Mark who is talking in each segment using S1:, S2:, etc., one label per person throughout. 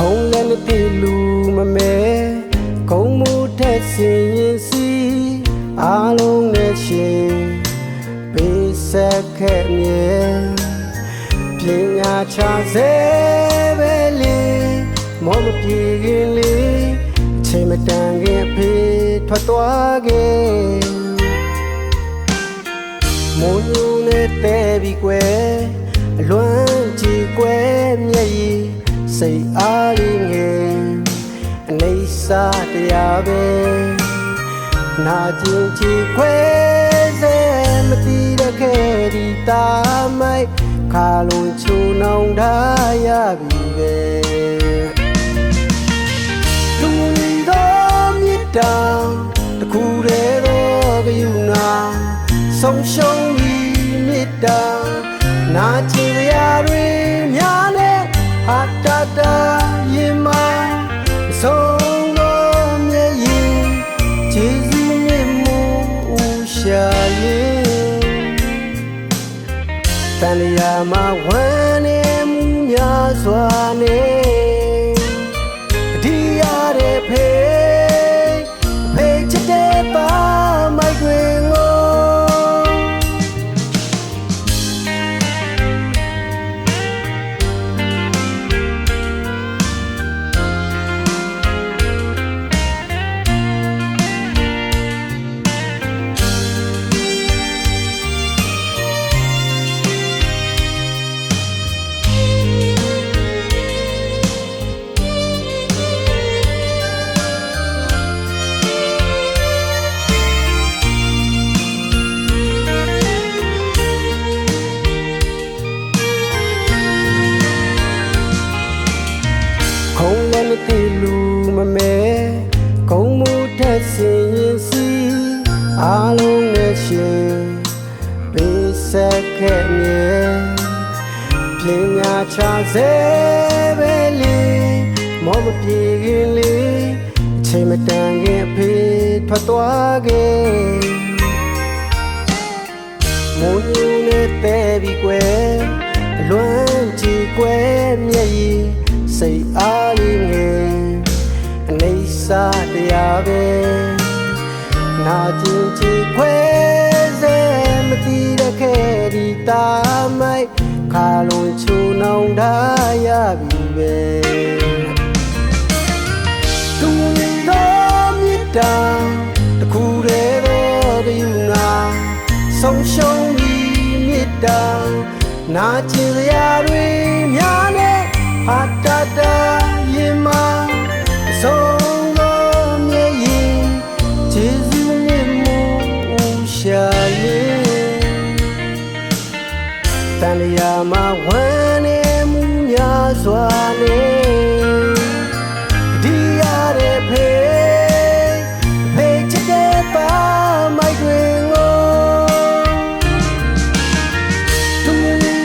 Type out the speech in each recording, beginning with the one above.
S1: ခုံလည်းမသိလူမမဲခုံမှုထက်စင်ရင်စီအားလုံးနဲ့ရှင်ပေးဆက်ခဲ့မြဲပညာချစေပဲလေမောမပြေခင်လေးအချိန်မတန်ခင်ဖေးထွက်သွားခဲ့မုံညူနဲ့တဲပြီးကွယ်အလွမ်းကြည်ကွယ်မျက်ရည်စိတ်အားလေးငယ်အနေစာတရားပဲနာကျင်ကြည်ခွဲစေမတည်တဲ့ခဲ့ဒီတာမိုက်ခါလုံးချုံနှောင်ထားရပြီပဲလူတော်မြတ်တာတခုတည်းတော့ကြယူနာဆုံးရှုံးပြီးမြတ်တာနာကျင်ရတွေများနဲ့ဟာတာတာရင်မဆုံးတော့မျက်ရည်ခြေစည်းမြင့်မှုရှာရင်တန်လျာမှာဝမ်းနေမှုများစွာနဲ့ဒီရတဲ့ဖေချစ်တဲ့ပါမိုက်တွင်ခုံလည်းမသိလူမမဲခုံမှုထက်စင်ရင်စီအားလုံးနဲ့ရှင်ပေးဆက်ခဲ့မြဲပညာချစေပဲလေမောမပြေခင်လေးအချိန်မတန်ခင်ဖေးထွက်သွားခဲ့မုံညူနဲ့တဲပြီးကွယ်အလွမ်းကြည်ကွယ်မျက်ရည်စိတ်အားလေးငယ်အနေစာတရားပဲနာကျင်ချီခွဲစေမတည်တဲ့ခဲ့ဒီတာမိုက်ခါလုံးချုံနှောင်ထားရပြီပဲသူတော်မြတ်တာတခုတည်းတော့ကြယူနာဆုံးရှုံးပြီးမြတ်တာနာကျင်ရတွေများနဲ့ဟာတာတာရင်မဆုံးတော့မျက်ရည်ခြေစည်းမြင့်မှုရှာရင်တန်လျာမှာဝမ်းနေမှုများစွာနဲ့ဒီရတဲ့ဖေချစ်တဲ့ပါမိုက်တွင်သူ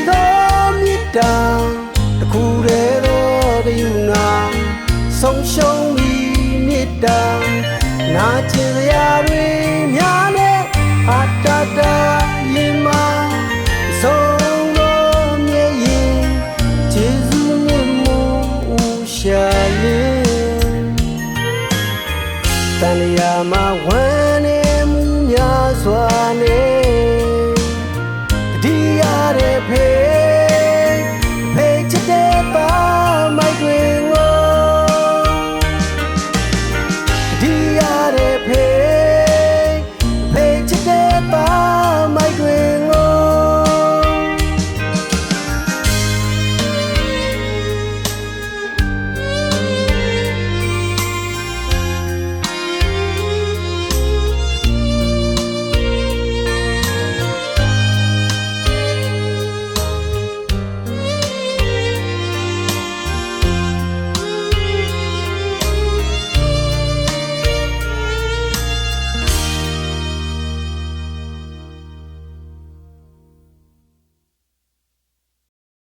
S1: တော်မြတ်တာတခုတည်းတော့ကြယူနာဆုံးရှုံးပြီးမြတ်တာနာကျင်ရတွေများနဲ့ဟာတာတာရင်မဆုံးတော့မျက်ရည်ခြေစည်းမြင့်မှုရှာရင်တန်လျာမှာဝမ်းနေမှုများစွာနဲ့